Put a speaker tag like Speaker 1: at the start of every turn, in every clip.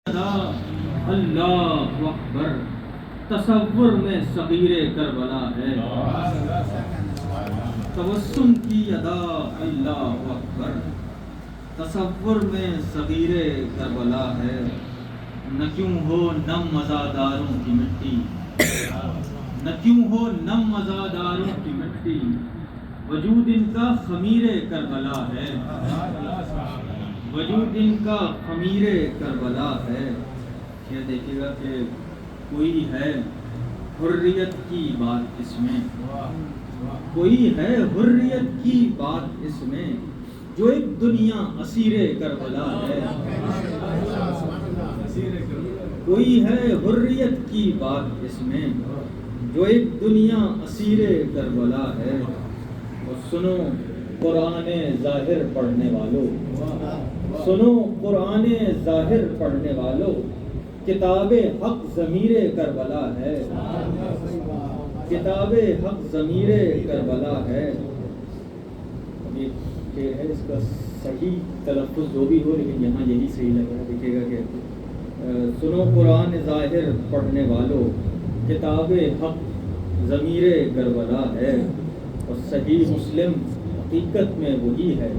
Speaker 1: اللہ اکبر، تصور میں صغیر کربلا ہے، تبسم کی ادا اللہ اکبر، تصور میں صغیر کربلا ہے۔ نہ کیوں ہو نم مزاداروں کی مٹی، نہ کیوں ہو نم مزاداروں کی مٹی، وجود ان کا خمیر کربلا ہے، وجود ان کا خمیر کربلا ہے۔ یہ دیکھیے گا کہ کوئی ہے حریت کی بات اس میں، کوئی ہے حریت کی بات اس میں، جو ایک دنیا اسیر کربلا ہے، کوئی ہے حریت کی بات اس میں، جو ایک دنیا اسیر کربلا ہے۔ اور سنو قرآن ظاہر پڑھنے والوں، سنو قرآن ظاہر پڑھنے والوں، کتاب حق ضمیر کربلا ہے، کتاب حق ضمیر کربلا ہے۔ یہ ہے اس کا صحیح تلفظ جو بھی ہو، لیکن یہاں یہی صحیح لگ رہا ہے۔ دیکھیے گا کہ سنو قرآن ظاہر پڑھنے والوں، کتاب حق ضمیر کربلا ہے۔ اور صحیح مسلم حقیقت میں وہی ہے،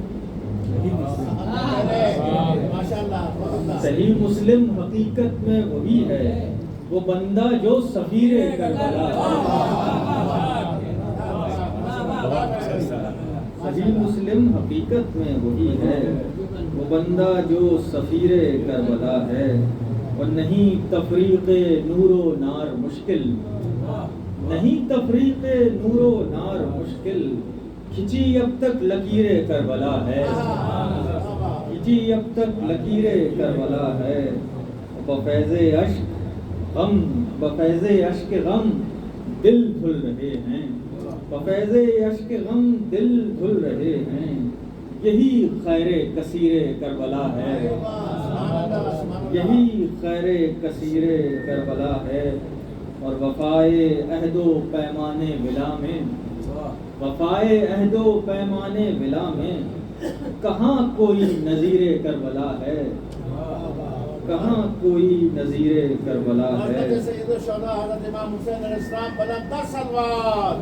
Speaker 1: صحیح مسلم حقیقت میں وہی ہے، وہ بندہ جو سفیر کربلا ہے، صحیح مسلم حقیقت میں وہی ہے، وہ بندہ جو سفیر کربلا ہے۔ اور نہیں تفریق نور و نار مشکل، نہیں تفریق نور و نار مشکل، کھچی اب تک لکیر کربلا ہے، کھچی اب تک لکیر کربلا ہے۔ بفیض اشک غم، بفیض اشک غم دل دھل رہے ہیں، بفیض اشک غم دل دھل رہے ہیں، یہی خیر کثیر کربلا ہے، یہی خیر کثیر کربلا ہے۔ اور وفائے عہد و پیمان ولا میں، وفائے عہد و پیمان ولا میں، کہاں کوئی نظیر کربلا ہے، کہاں کوئی نظیر کربلا ہے۔
Speaker 2: سید الشہداء حضرت امام حسین علیہ السلام بلند تر صلوات۔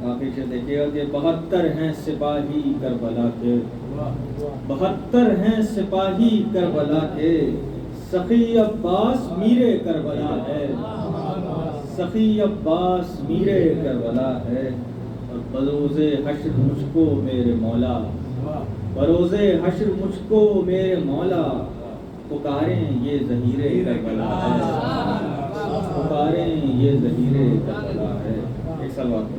Speaker 1: آخر سے دیکھیے گا کہ 72 ہیں سپاہی کربلا کے، 72 ہیں سپاہی کربلا کے، سخی عباس میر کربلا ہے، سخی عباس میر کربلا ہے۔ اور بروز حشر مجھ کو میرے مولا، بروز حشر مجھ کو میرے مولا، پکاریں یہ ظہیر کربلا ہے، پکاریں یہ ظہیر کربلا ہے۔ ایک سال بات کر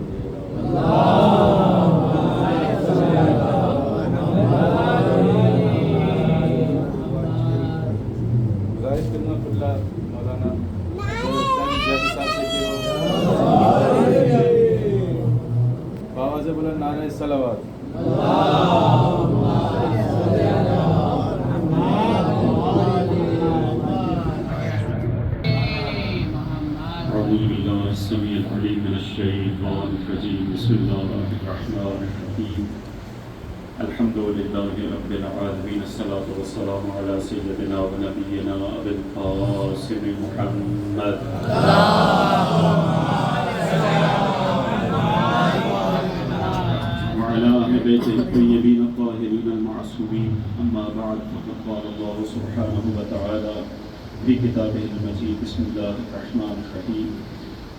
Speaker 3: بابا سے بولا نعرہ صلوات۔
Speaker 4: أعوذ بالله السميع العليم من الشيطان الرجيم، بسم الله الرحمن الرحيم، الحمد لله رب العالمين، الصلاة والسلام على سيدنا ونبينا أبي القاسم محمد وعلى أهل بيته الطيبين الطاهرين المعصومين، أما بعد، فقد قال الله سبحانه وتعالى في كتابه المجيد، بسم الله الرحمن الرحيم،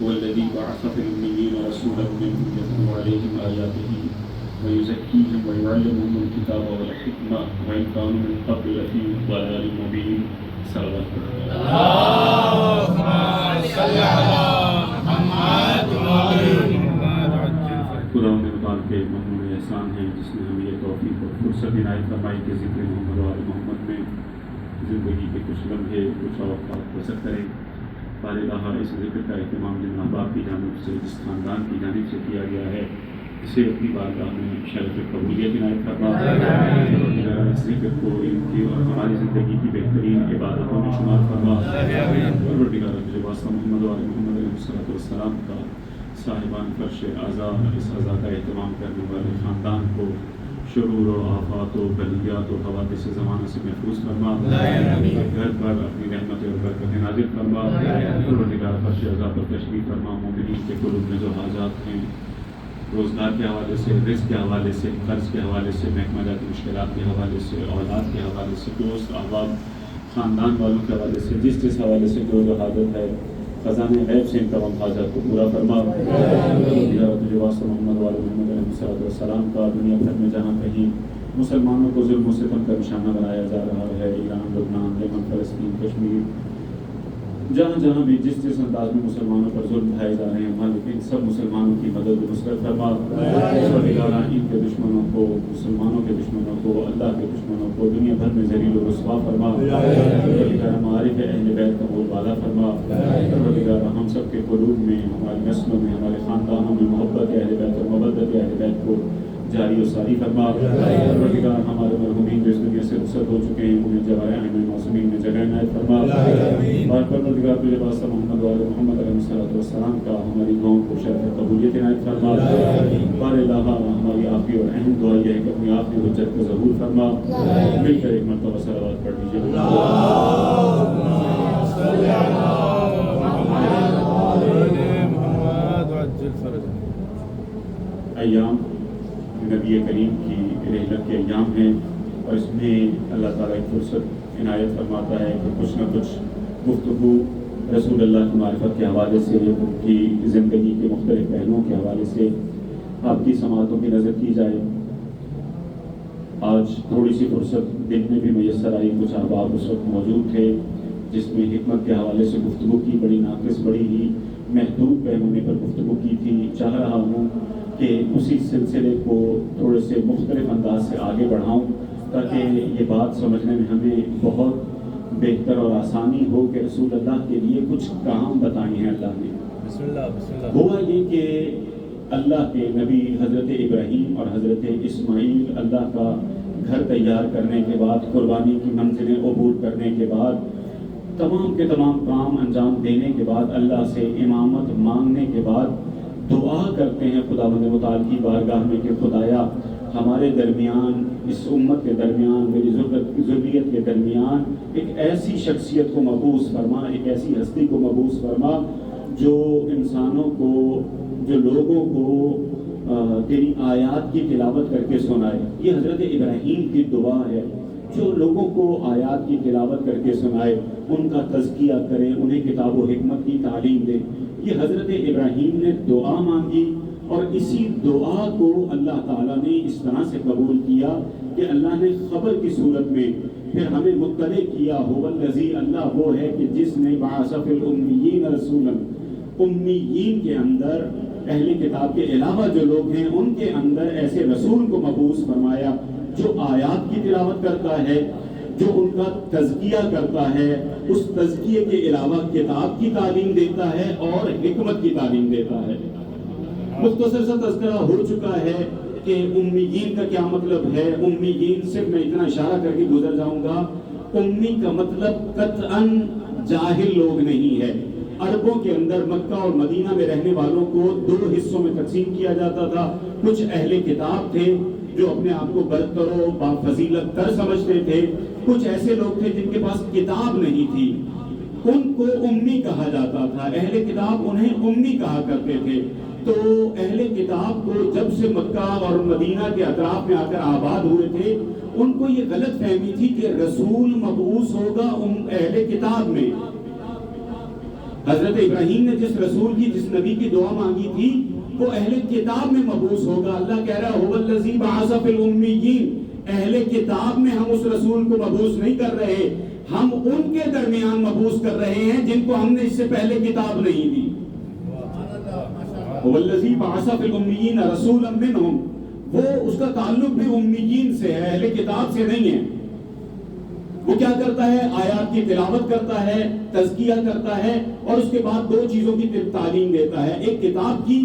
Speaker 4: هو الذي بعث في الأميين رسولا منهم يتلو عليهم آياته ويزكيهم ويعلمهم الكتاب والحكمة وإن كانوا من قبل لفي ضلال مبين۔ صلوات خدا مہربان کے ممنون احسان ہے جس نے ہمیں یہ توفیق اور فرصت عنایت فرمائی کہ ذکر محمد و آل محمد میں زندگی کے کچھ لمحے، کچھ اوقات بسر کریں۔ باللہ اس ذکر کا اہتمام جن احباب کی جانب سے، جس خاندان کی جانب سے کیا گیا ہے، اسے اپنی بارگاہ میں شرف قبولیت عنایت فرما۔ اس ذکر کو ان کی اور ہماری زندگی کی بہترین عبادتوں میں شمار فرما۔ پروردگار جو واسطہ محمد و آل محمد علیہ الصلوۃ والسلام کا صاحبان فرش اعضا اس اعضا کا اہتمام کرنے والے خاندان کو شرور و آفات و بلیات و حوادث زمانہ سے محفوظ فرما، گھر پر اپنی رحمت اور برکت نازل فرما، پروردگار فرش اعضا پر تشریف فرما، مومنین کے قلوب میں جو حاجات ہیں روزگار کے حوالے سے، رزق کے حوالے سے، قرض کے حوالے سے، محکمہ جاتی مشکلات کے حوالے سے، اولاد کے حوالے سے، دوست احباب خاندان والوں کے حوالے سے، جس حوالے سے جو حاجت ہے خزانے غیب سے ان تمام حاجات کو پورا فرما۔ تجھے واسطہ محمد والے محمد علیہ السلام کا دنیا بھر میں جہاں کہیں مسلمانوں کو ظلم و ستم کا نشانہ بنایا جا رہا ہے، ایران، لبنان، یمن، فلسطین، کشمیر، جہاں جہاں بھی جس انداز میں مسلمانوں پر ظلم ڈھائے جا رہے ہیں، مالک ان سب مسلمانوں کی مدد و نصرت فرما۔ ان کے دشمنوں کو، مسلمانوں کے دشمنوں کو، اللہ کے دشمنوں کو دنیا بھر میں ذلیل و رسوا فرما۔ معارف اہل بیت کا بول بالا فرما۔ ہم سب کے قلوب میں، ہماری نسلوں میں، ہمارے خاندانوں میں محبت اہل بیت اور مودت اہل بیت کو جاری و ساری فرما۔ ہمارے مرحومین جو اس دنیا سے رخصت ہو چکے ہیں انہیں جوارح میں معصومین میں جگہ عنایت فرما۔ اور پروردگار تجھے واسطہ محمد والے محمد علیہ السلام کا ہماری دعاؤں کو شرف قبولیت عنایت فرما۔ بار الہ ہماری آخری اور اہم دعا یہ ہے کہ اپنی آخری حجت کو ظہور فرما۔ مل کر ایک مرتبہ صلوات پڑھ لیجیے۔ ایام نبی کریم کی رحلت کے ایام ہیں اور اس میں اللہ تعالیٰ ایک فرصت عنایت فرماتا ہے کہ کچھ نہ کچھ گفتگو رسول اللہ کی معرفت کے حوالے سے، ان کی زندگی کے مختلف پہلوؤں کے حوالے سے آپ کی سماعتوں کی نظر کی جائے۔ آج تھوڑی سی فرصت دن میں بھی میسر آئی، کچھ احباب اس وقت موجود تھے جس میں حکمت کے حوالے سے گفتگو کی، بڑی ناقص، بڑی ہی محدود پیمانے پر گفتگو کی تھی۔ چاہ رہا ہوں کہ اسی سلسلے کو تھوڑے سے مختلف انداز سے آگے بڑھاؤں تاکہ یہ بات سمجھنے میں ہمیں بہت بہتر اور آسانی ہو کہ رسول اللہ کے لیے کچھ کام بتائے ہیں اللہ نے۔
Speaker 2: بسم اللہ۔
Speaker 4: ہوا یہ کہ اللہ کے نبی حضرت ابراہیم اور حضرت اسماعیل اللہ کا گھر تیار کرنے کے بعد، قربانی کی منزلیں عبور کرنے کے بعد، تمام کے تمام کام انجام دینے کے بعد، اللہ سے امامت مانگنے کے بعد دعا کرتے ہیں خداوند متعال کی بارگاہ میں کہ خدایا ہمارے درمیان، اس امت کے درمیان، میری ذریت کے درمیان ایک ایسی شخصیت کو مبعوث فرما، ایک ایسی ہستی کو مبعوث فرما جو انسانوں کو، جو لوگوں کو تیری آیات کی تلاوت کر کے سنائے۔ یہ حضرت ابراہیم کی دعا ہے، جو لوگوں کو آیات کی تلاوت کر کے سنائے، ان کا تزکیہ کرے، انہیں کتاب و حکمت کی تعلیم دے۔ یہ حضرت ابراہیم نے دعا مانگی اور اسی دعا کو اللہ تعالیٰ نے اس طرح سے قبول کیا کہ اللہ نے خبر کی صورت میں پھر ہمیں مطلع کیا، هو الذی، اللہ وہ ہے کہ جس نے بعث فی الامیین رسولا، امیین کے اندر، اہل کتاب کے علاوہ جو لوگ ہیں ان کے اندر ایسے رسول کو مبعوث فرمایا جو آیات کی تلاوت کرتا ہے، جو ان کا تزکیہ کرتا ہے، اس تزکیے کے علاوہ کتاب کی تعلیم دیتا ہے اور حکمت کی تعلیم دیتا ہے۔ مختصر سا تذکرہ ہو چکا ہے کہ امیین کا کیا مطلب ہے۔ امیین صرف میں اتنا اشارہ کر کے گزر جاؤں گا، امی کا مطلب قطعاً جاہل لوگ نہیں ہے۔ عربوں کے اندر مکہ اور مدینہ میں رہنے والوں کو دو حصوں میں تقسیم کیا جاتا تھا۔ کچھ اہل کتاب تھے جو اپنے آپ کو برتر و بافضیلت تر سمجھتے تھے، کچھ ایسے لوگ تھے جن کے پاس کتاب نہیں تھی، ان کو امی کہا جاتا تھا۔ اہل کتاب انہیں امی کہا کرتے تھے۔ تو اہل کتاب کو جب سے مکہ اور مدینہ کے اطراف میں آ کر آباد ہوئے تھے، ان کو یہ غلط فہمی تھی کہ رسول مبعوث ہوگا اہل کتاب میں۔ حضرت ابراہیم نے جس رسول کی، جس نبی کی دعا مانگی تھی، وہ اہل کتاب میں مبعوث ہوگا۔ اللہ کہہ رہا ہے هو الذی بعث فی الامیین، اہل کتاب میں ہم اس رسول کو مبعوث نہیں کر رہے، ہم ان کے درمیان مبعوث کر رہے ہیں جن کو ہم نے اس سے پہلے کتاب نہیں دی۔ هو الذی بعث فی الامیین رسولا منہم، وہ اس کا تعلق بھی امیین سے ہے، اہل کتاب سے نہیں ہے۔ وہ کیا کرتا ہے؟ آیات کی تلاوت کرتا ہے، تزکیہ کرتا ہے اور اس کے بعد دو چیزوں کی تعلیم دیتا ہے، ایک کتاب کی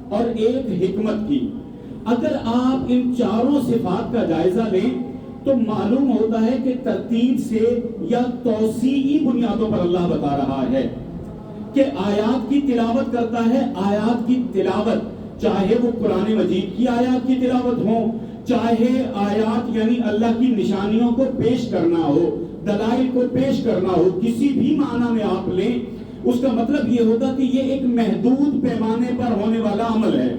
Speaker 4: اور ایک حکمت کی۔ اگر آپ ان چاروں صفات کا جائزہ لیں تو معلوم ہوتا ہے کہ ترتیب سے یا توسیعی بنیادوں پر اللہ بتا رہا ہے
Speaker 3: کہ آیات کی تلاوت کرتا ہے. آیات کی تلاوت چاہے وہ قرآن مجید کی آیات کی تلاوت ہو, چاہے آیات یعنی اللہ کی نشانیوں کو پیش کرنا ہو, دلائل کو پیش کرنا ہو, کسی بھی معنی میں آپ لیں, اس کا مطلب یہ ہوگا کہ یہ ایک محدود پیمانے پر ہونے والا عمل ہے.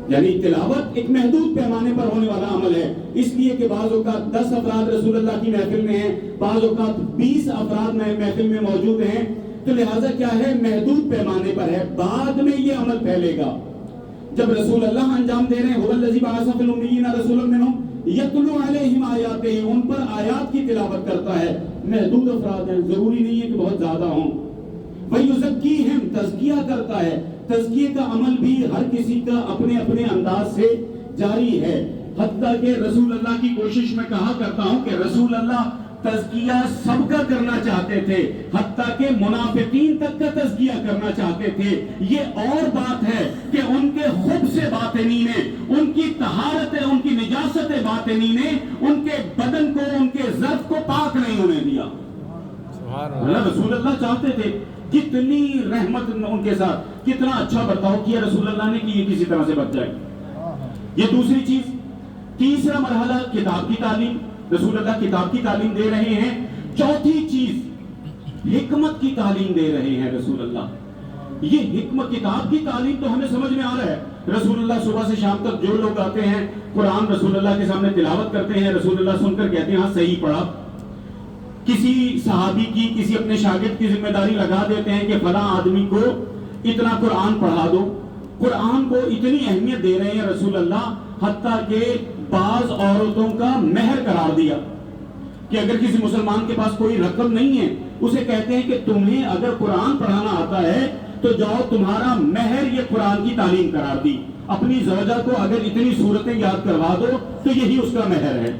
Speaker 3: یعنی تلاوت ایک محدود پیمانے پر ہونے والا عمل ہے. اس لیے کہ بعض اوقات 10 افراد رسول اللہ کی محفل میں ہیں, بعض اوقات 20 افراد محفل میں موجود ہیں, تو لہٰذا کیا ہے, محدود پیمانے پر ہے. بعد میں یہ عمل پھیلے گا جب رسول اللہ انجام دے رہے ہیں. هو الذی بعث فی الامیین رسولا منہم یتلو علیہم آیاتہ, ان پر آیات کی تلاوت کرتا ہے. محدود افراد ہیں, ضروری نہیں ہے کہ بہت زیادہ ہوں. وَيُزَكِّيهِمْ, تزکیہ کرتا ہے. تزکیے کا عمل بھی ہر کسی کا اپنے اپنے انداز سے جاری ہے. حتیٰ کہ رسول اللہ کی کوشش میں کہا کرتا ہوں کہ رسول اللہ تزکیہ سب کا کرنا چاہتے تھے, حتیٰ کہ منافقین تک کا تزکیہ کرنا چاہتے تھے. یہ اور بات ہے کہ ان کے خبث باطنی نے, ان کی طہارت, ان کی نجاست باطنی نے ان کے بدن کو, ان کے ظرف کو پاک نہیں ہونے دیا. رسول اللہ چاہتے تھے, کتنی رحمت ان کے ساتھ, کتنا اچھا برتاؤ کیا رسول اللہ نے کہ یہ کسی طرح سے بچ جائے. یہ دوسری چیز. تیسرا مرحلہ کتاب کی تعلیم. رسول اللہ کتاب کی تعلیم دے رہے ہیں. چوتھی چیز حکمت کی تعلیم دے رہے ہیں رسول اللہ. یہ حکمت, کتاب کی تعلیم تو ہمیں سمجھ میں آ رہا ہے. رسول اللہ صبح سے شام تک جو لوگ آتے ہیں قرآن رسول اللہ کے سامنے تلاوت کرتے ہیں, رسول اللہ سن کر کہتے ہیں ہاں صحیح پڑھا. کسی صحابی کی, کسی اپنے شاگرد کی ذمہ داری لگا دیتے ہیں کہ فلاں آدمی کو اتنا قرآن پڑھا دو. قرآن کو اتنی اہمیت دے رہے ہیں رسول اللہ, حتیٰ کہ بعض عورتوں کا مہر قرار دیا کہ اگر کسی مسلمان کے پاس کوئی رقم نہیں ہے, اسے کہتے ہیں کہ تمہیں اگر قرآن پڑھانا آتا ہے تو جاؤ, تمہارا مہر یہ قرآن کی تعلیم قرار دی. اپنی زوجہ کو اگر اتنی صورتیں یاد کروا دو تو یہی اس کا مہر ہے.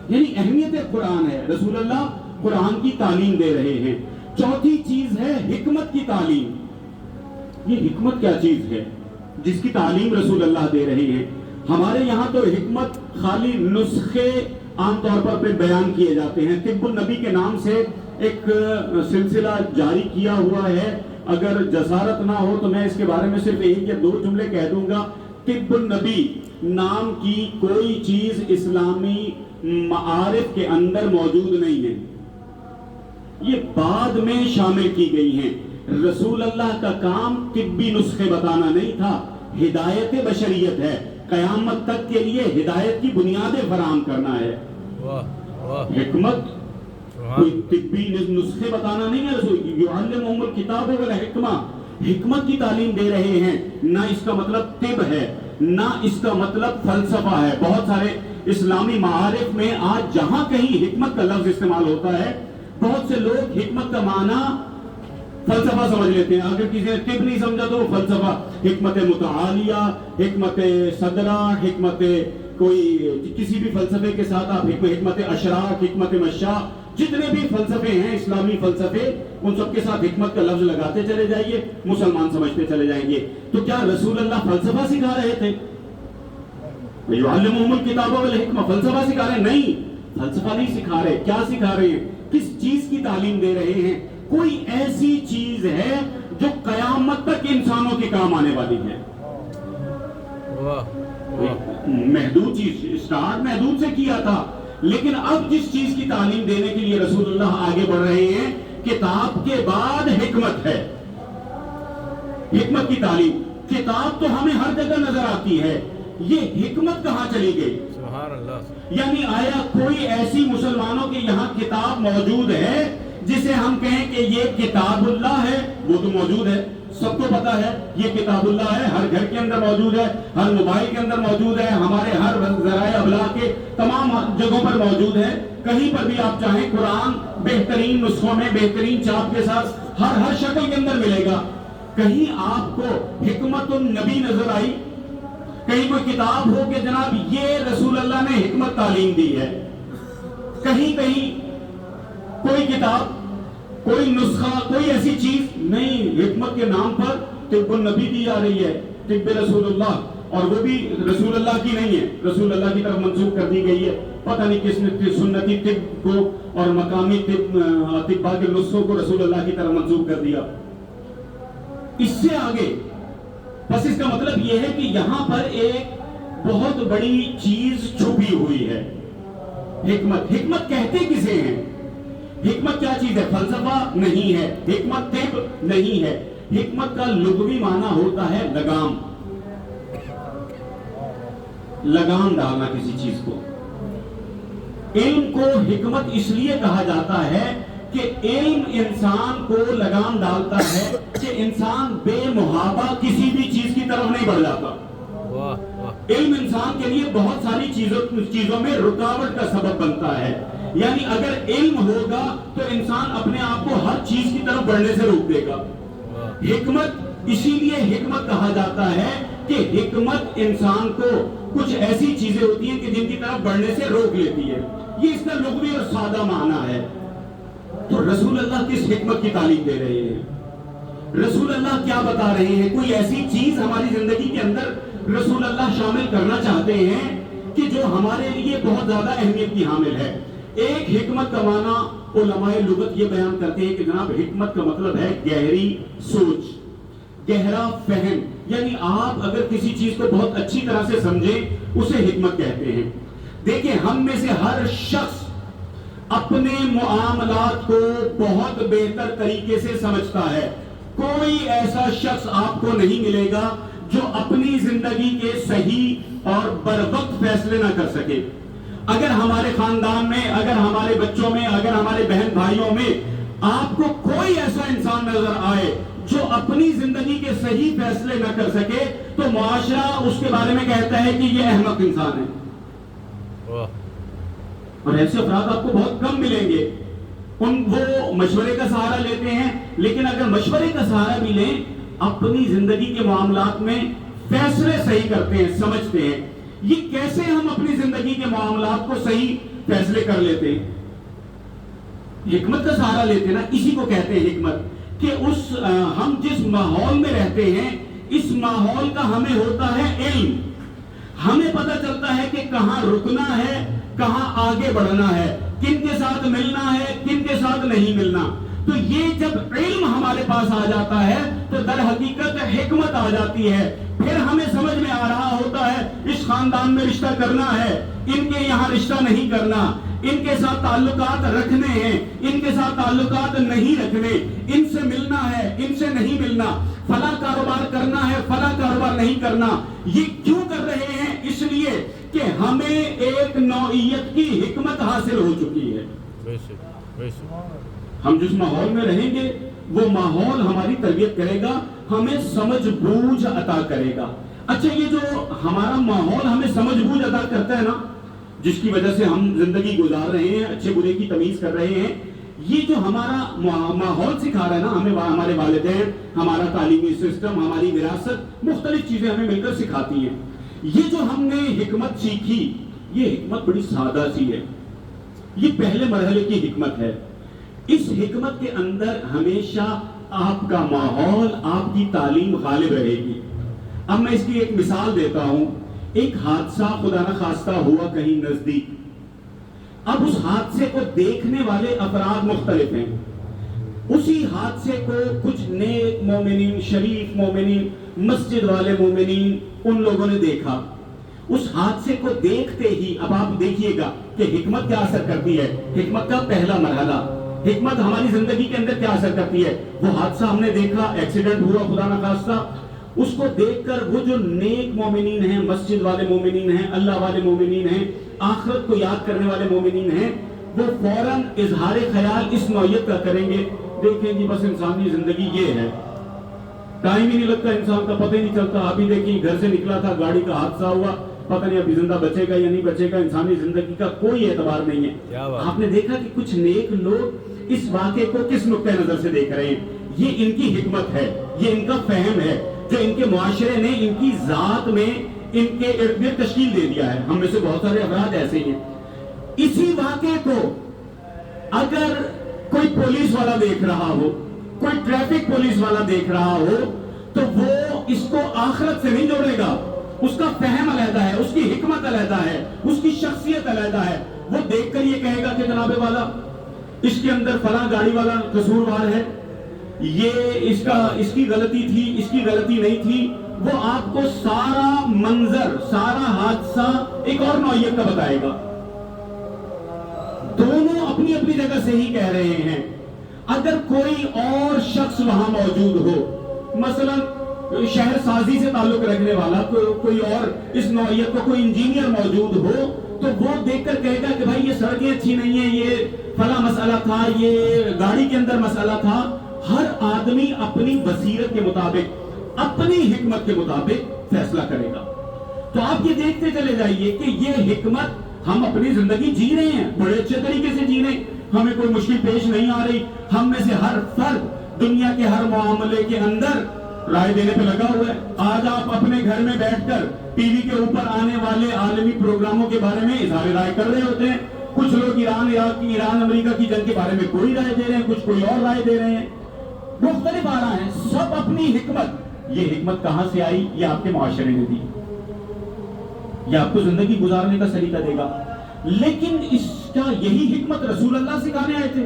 Speaker 3: یعنی اہمیت قرآن ہے. رسول اللہ قرآن کی تعلیم دے رہے ہیں. چوتھی چیز ہے حکمت کی تعلیم. یہ حکمت کیا چیز ہے جس کی تعلیم رسول اللہ دے رہے ہیں؟ ہمارے یہاں تو حکمت خالی نسخے عام طور پر بیان کیے جاتے ہیں. طب النبی کے نام سے ایک سلسلہ جاری کیا ہوا ہے. اگر جسارت نہ ہو تو میں اس کے بارے میں صرف ایک یا دو جملے کہہ دوں گا. طب النبی نام کی کوئی چیز اسلامی معارف کے اندر موجود نہیں ہے, یہ بعد میں شامل کی گئی ہیں. رسول اللہ کا کام طبی نسخے بتانا نہیں تھا, ہدایت بشریت ہے. قیامت تک کے لیے ہدایت کی بنیادیں فراہم کرنا ہے. حکمت کوئی طبی نسخے بتانا نہیں ہے. رسول یعلمہم الکتاب والحکمہ, حکمت کی تعلیم دے رہے ہیں. نہ اس کا مطلب طب ہے, نہ اس کا مطلب فلسفہ ہے. بہت سارے اسلامی معارف میں آج جہاں کہیں حکمت کا لفظ استعمال ہوتا ہے, بہت سے لوگ حکمت کا معنی فلسفہ سمجھ لیتے ہیں. اگر کسی نے طب نہیں سمجھا تو فلسفہ, حکمت متعالیہ, حکمت صدرہ, حکمت کوئی کسی بھی فلسفے کے ساتھ آپ حکمت اشراق, حکمت مشاء, جتنے بھی فلسفے ہیں اسلامی فلسفے, ان سب کے ساتھ حکمت کا لفظ لگاتے چلے جائیے, مسلمان سمجھتے چلے جائیں گے. تو کیا رسول اللہ فلسفہ سکھا رہے تھے؟ یعلمہم الکتاب والحکمہ, فلسفہ سکھا رہے ہیں؟ نہیں, فلسفہ نہیں سکھا رہے. کیا سکھا رہے ہیں؟ کس چیز کی تعلیم دے رہے ہیں؟ کوئی ایسی چیز ہے جو قیامت تک انسانوں کے کام آنے والی ہے. محدود چیز, اسٹارٹ محدود سے کیا تھا, لیکن اب جس چیز کی تعلیم دینے کے لیے رسول اللہ آگے بڑھ رہے ہیں, کتاب کے بعد حکمت ہے. حکمت کی تعلیم. کتاب تو ہمیں ہر جگہ نظر آتی ہے, یہ حکمت کہاں چلی گئی؟ سبحان اللہ. یعنی آیا کوئی ایسی مسلمانوں کے یہاں کتاب موجود ہے جسے ہم کہیں کہ یہ کتاب اللہ ہے؟ وہ تو موجود ہے, سب کو پتا ہے یہ کتاب اللہ ہے, ہر گھر کے اندر موجود ہے, ہر موبائل کے اندر موجود ہے, ہمارے ہر ذرائع ابلاغ کے تمام جگہوں پر موجود ہے. کہیں پر بھی آپ چاہیں قرآن بہترین نسخوں میں, بہترین چاپ کے ساتھ ہر شکل کے اندر ملے گا. کہیں آپ کو حکمت النبی نظر آئی؟ کہیں کوئی کتاب ہو کہ جناب یہ رسول اللہ نے حکمت تعلیم دی ہے؟ کہیں کوئی کتاب, کوئی نسخہ, کوئی ایسی چیز نہیں. حکمت کے نام پر طب النبی دی جا رہی ہے, طب رسول اللہ. اور وہ بھی رسول اللہ کی نہیں ہے، رسول اللہ کی طرف منسوخ کر دی گئی ہے. پتہ نہیں کس نے سنتی طب کو اور مقامی طباء کے نسخوں کو رسول اللہ کی طرف منسوخ کر دیا. اس سے آگے بس اس کا مطلب یہ ہے کہ یہاں پر ایک بہت بڑی چیز چھپی ہوئی ہے. حکمت. حکمت کہتے کسے ہیں؟ حکمت کیا چیز ہے؟ فلسفہ نہیں ہے، حکمت طب نہیں ہے. حکمت کا لغوی معنی ہوتا ہے لگام، لگام ڈالنا کسی چیز کو. علم کو حکمت اس لیے کہا جاتا ہے کہ علم انسان کو لگام ڈالتا ہے کہ انسان بے محابہ کسی بھی چیز کی طرف نہیں بڑھ جاتا. علم انسان کے لیے بہت ساری چیزوں میں رکاوٹ کا سبب بنتا ہے. یعنی اگر علم ہوگا تو انسان اپنے آپ کو ہر چیز کی طرف بڑھنے سے روک دے گا. حکمت اسی لیے حکمت کہا جاتا ہے کہ حکمت انسان کو کچھ ایسی چیزیں ہوتی ہیں کہ جن کی طرف بڑھنے سے روک لیتی ہے. یہ اس کا لغوی اور سادہ معنی ہے. تو رسول اللہ کس حکمت کی تعلیم دے رہے ہیں؟ رسول اللہ کیا بتا رہے ہیں؟ کوئی ایسی چیز ہماری زندگی کے اندر رسول اللہ شامل کرنا چاہتے ہیں کہ جو ہمارے لیے بہت زیادہ اہمیت کی حامل ہے. ایک حکمت کا معنی علماء لغت یہ بیان کرتے ہیں کہ جناب حکمت کا مطلب ہے گہری سوچ، گہرا فہم. یعنی آپ اگر کسی چیز کو بہت اچھی طرح سے سمجھیں اسے حکمت کہتے ہیں. دیکھیں ہم میں سے ہر شخص اپنے معاملات کو بہت بہتر طریقے سے سمجھتا ہے. کوئی ایسا شخص آپ کو نہیں ملے گا جو اپنی زندگی کے صحیح اور بروقت فیصلے نہ کر سکے. اگر ہمارے خاندان میں، اگر ہمارے بچوں میں، اگر ہمارے بہن بھائیوں میں آپ کو کوئی ایسا انسان نظر آئے جو اپنی زندگی کے صحیح فیصلے نہ کر سکے تو معاشرہ اس کے بارے میں کہتا ہے کہ یہ احمق انسان ہے. اور ایسے افراد آپ کو بہت کم ملیں گے. وہ مشورے کا سہارا لیتے ہیں، لیکن اگر مشورے کا سہارا بھی لیں اپنی زندگی کے معاملات میں فیصلے صحیح کرتے ہیں، سمجھتے ہیں. یہ کیسے ہم اپنی زندگی کے معاملات کو صحیح فیصلے کر لیتے ہیں؟ حکمت کا سہارا لیتے ہیں نا. اسی کو کہتے ہیں حکمت کہ ہم جس ماحول میں رہتے ہیں اس ماحول کا ہمیں ہوتا ہے علم. ہمیں پتہ چلتا ہے کہ کہاں رکنا ہے، کہاں آگے بڑھنا ہے، کن کے ساتھ ملنا ہے، کن کے ساتھ نہیں ملنا. تو یہ جب علم ہمارے پاس آ جاتا ہے تو در حقیقت حکمت آ جاتی ہے. پھر ہمیں سمجھ میں آ رہا ہوتا ہے اس خاندان میں رشتہ کرنا ہے، ان کے یہاں رشتہ نہیں کرنا، ان کے ساتھ تعلقات رکھنے ہیں، ان کے ساتھ تعلقات نہیں رکھنے، ان سے ملنا ہے، ان سے نہیں ملنا، فلاں کاروبار کرنا ہے، فلاں کاروبار نہیں کرنا. یہ کیوں کر رہے ہیں؟ اس لیے کہ ہمیں ایک نوعیت کی حکمت حاصل ہو چکی ہے. ہم جس ماحول میں رہیں گے وہ ماحول ہماری تربیت کرے گا، ہمیں سمجھ بوجھ عطا کرے گا. اچھا یہ جو ہمارا ماحول ہمیں سمجھ بوجھ عطا کرتا ہے نا، جس کی وجہ سے ہم زندگی گزار رہے ہیں، اچھے برے کی تمیز کر رہے ہیں، یہ جو ہمارا ماحول سکھا رہا ہے نا ہمیں، ہمارے والدین، ہمارا تعلیمی سسٹم، ہماری وراثت، مختلف چیزیں ہمیں مل کر سکھاتی ہیں. یہ جو ہم نے حکمت سیکھی یہ حکمت بڑی سادہ سی ہے. یہ پہلے مرحلے کی حکمت ہے. اس حکمت کے اندر ہمیشہ آپ کا ماحول، آپ کی تعلیم غالب رہے گی. اب میں اس کی ایک مثال دیتا ہوں. ایک حادثہ خدا نہ خواستہ ہوا کہیں نزدیک. اب اس حادثے کو دیکھنے والے افراد مختلف ہیں. اسی حادثے کو کچھ نیک مومنین، شریف مومنین، مسجد والے مومنین، ان لوگوں نے دیکھا. اس حادثے کو دیکھتے ہی اب آپ دیکھیے گا کہ حکمت کیا اثر کرتی ہے. حکمت کا پہلا مرحلہ، حکمت ہماری زندگی کے اندر کیا اثر کرتی ہے. وہ حادثہ ہم نے دیکھا، ایکسیڈنٹ ہوا خدا نہ خواستہ، اس کو دیکھ کر وہ جو نیک مومنین ہیں، مسجد والے مومنین ہیں، اللہ والے مومنین ہیں، آخرت کو یاد کرنے والے مومنین ہیں، وہ فوراً اظہار خیال اس نوعیت کا کریں گے. دیکھیں جی بس انسانی زندگی یہ ہے، ٹائم ہی نہیں لگتا انسان کا، پتہ ہی نہیں چلتا. ابھی دیکھیں گھر سے نکلا تھا، گاڑی کا حادثہ ہوا، پتہ نہیں ابھی زندہ بچے گا یا نہیں بچے گا. انسانی زندگی کا کوئی اعتبار نہیں ہے. آپ نے دیکھا کہ کچھ نیک لوگ اس واقعے کو کس نقطۂ نظر سے دیکھ رہے ہیں. یہ ان کی حکمت ہے، یہ ان کا فہم ہے جو ان کے معاشرے نے ان کی ذات میں ان کے ارد گرد تشکیل دے دیا ہے. ہم میں سے بہت سارے افراد ایسے ہیں. اسی واقعے کو اگر کوئی پولیس والا دیکھ رہا ہو، کوئی ٹریفک پولیس والا دیکھ رہا ہو، تو وہ اس کو آخرت سے نہیں جوڑے گا، اس کا فہم علیحدہ ہے، اس کی حکمت علیحدہ ہے، اس کی شخصیت علیحدہ ہے. وہ دیکھ کر یہ کہے گا کہ جناب والا اس کے اندر فلاں گاڑی والا قصوروار ہے، یہ اس کی غلطی تھی، اس کی غلطی نہیں تھی. وہ آپ کو سارا منظر، سارا حادثہ ایک اور نوعیت کا بتائے گا. دونوں اپنی اپنی جگہ سے ہی کہہ رہے ہیں. اگر کوئی اور شخص وہاں موجود ہو، مثلا شہر سازی سے تعلق رکھنے والا کوئی اور اس نوعیت کا کوئی انجینئر موجود ہو، تو وہ دیکھ کر کہے گا کہ بھائی یہ سڑکیں اچھی نہیں ہیں، یہ فلاں مسئلہ تھا، یہ گاڑی کے اندر مسئلہ تھا. ہر آدمی اپنی بصیرت کے مطابق، اپنی حکمت کے مطابق فیصلہ کرے گا. تو آپ یہ دیکھتے چلے جائیے کہ یہ حکمت ہم اپنی زندگی جی رہے ہیں، بڑے اچھے طریقے سے جی رہے ہیں، ہمیں کوئی مشکل پیش نہیں آ رہی. ہم میں سے ہر فرد دنیا کے ہر معاملے کے اندر رائے دینے پہ لگا ہوا ہے. آج آپ اپنے گھر میں بیٹھ کر ٹی وی کے اوپر آنے والے عالمی پروگراموں کے بارے میں اظہار رائے کر رہے ہوتے ہیں. کچھ لوگ ایران عراق کی، ایران امریکہ کی جنگ کے بارے میں کوئی رائے دے رہے ہیں، کچھ کوئی اور رائے دے رہے ہیں. مختلف آراء ہیں، سب اپنی حکمت. یہ حکمت کہاں سے آئی؟ یہ آپ کے معاشرے نے دی، یہ آپ کو زندگی گزارنے کا سلیقہ دے گا. لیکن اس کا یہی حکمت رسول اللہ سکھانے آئے تھے.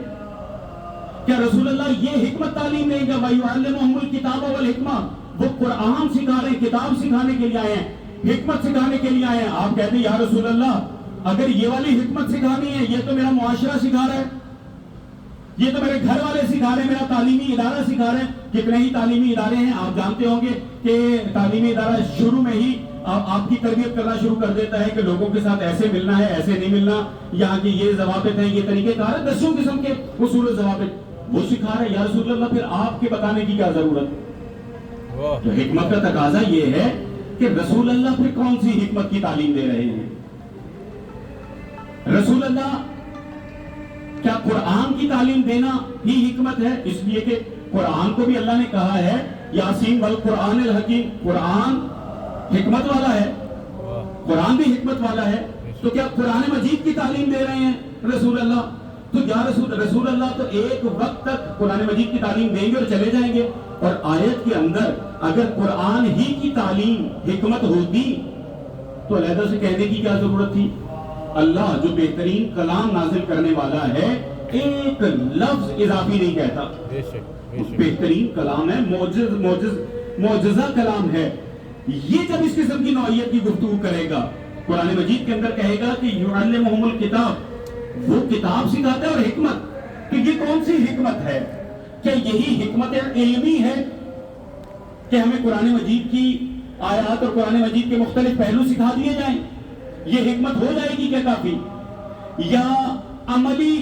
Speaker 3: کیا رسول اللہ یہ حکمت تعلیم دیں گے؟ وَيُعَلِّمُهُمُ الْكِتَابَ وَالْحِکْمَةَ. وہ قرآن سکھا رہے ہیں، کتاب سکھانے کے لیے آئے ہیں، حکمت سکھانے کے لیے آئے ہیں. آپ کہتے ہیں یا رسول اللہ اگر یہ والی حکمت سکھانی ہے، یہ تو میرا معاشرہ سکھا رہا ہے، یہ تو میرے گھر والے سکھا رہے ہیں، میرا تعلیمی ادارہ سکھا رہے ہیں. کتنے ہی تعلیمی ادارے ہیں، آپ جانتے ہوں گے کہ تعلیمی ادارہ شروع میں ہی آپ کی تربیت کرنا شروع کر دیتا ہے کہ لوگوں کے ساتھ ایسے ملنا ہے، ایسے نہیں ملنا، یہاں کی یہ ضوابط ہیں، یہ طریقے کار ہیں، 10 قسم کے اصول و ضوابط وہ سکھا رہے ہیں. یا رسول اللہ پھر آپ کے بتانے کی کیا ضرورت؟ تو حکمت کا تقاضا یہ ہے کہ رسول اللہ پھر کون سی حکمت کی تعلیم دے رہے ہیں؟ رسول اللہ کیا قرآن کی تعلیم دینا ہی حکمت ہے؟ اس لیے کہ قرآن کو بھی اللہ نے کہا ہے یاسین والقرآن الحکیم، قرآن حکمت والا ہے، قرآن بھی حکمت والا ہے. تو کیا قرآن مجید کی تعلیم دے رہے ہیں رسول اللہ؟ تو یا رسول اللہ تو ایک وقت تک قرآن مجید کی تعلیم دیں گے اور چلے جائیں گے. اور آیت کے اندر اگر قرآن ہی کی تعلیم حکمت ہوتی تو علیحدہ سے کہنے کی کیا ضرورت تھی؟ اللہ جو بہترین کلام نازل کرنے والا ہے ایک لفظ اضافی نہیں کہتا. بہترین کلام ہے، معجزہ کلام ہے. یہ جب اس قسم کی نوعیت کی گفتگو کرے گا، قرآن مجید کے اندر کہے گا کہ یعلمہم الکتاب، وہ کتاب سکھاتا ہے اور حکمت. کہ یہ کون سی حکمت ہے؟ کیا یہی حکمت علمی ہے کہ ہمیں قرآن مجید کی آیات اور قرآن مجید کے مختلف پہلو سکھا دیے جائیں؟ یہ حکمت ہو جائے گی کیا کافی؟ یا عملی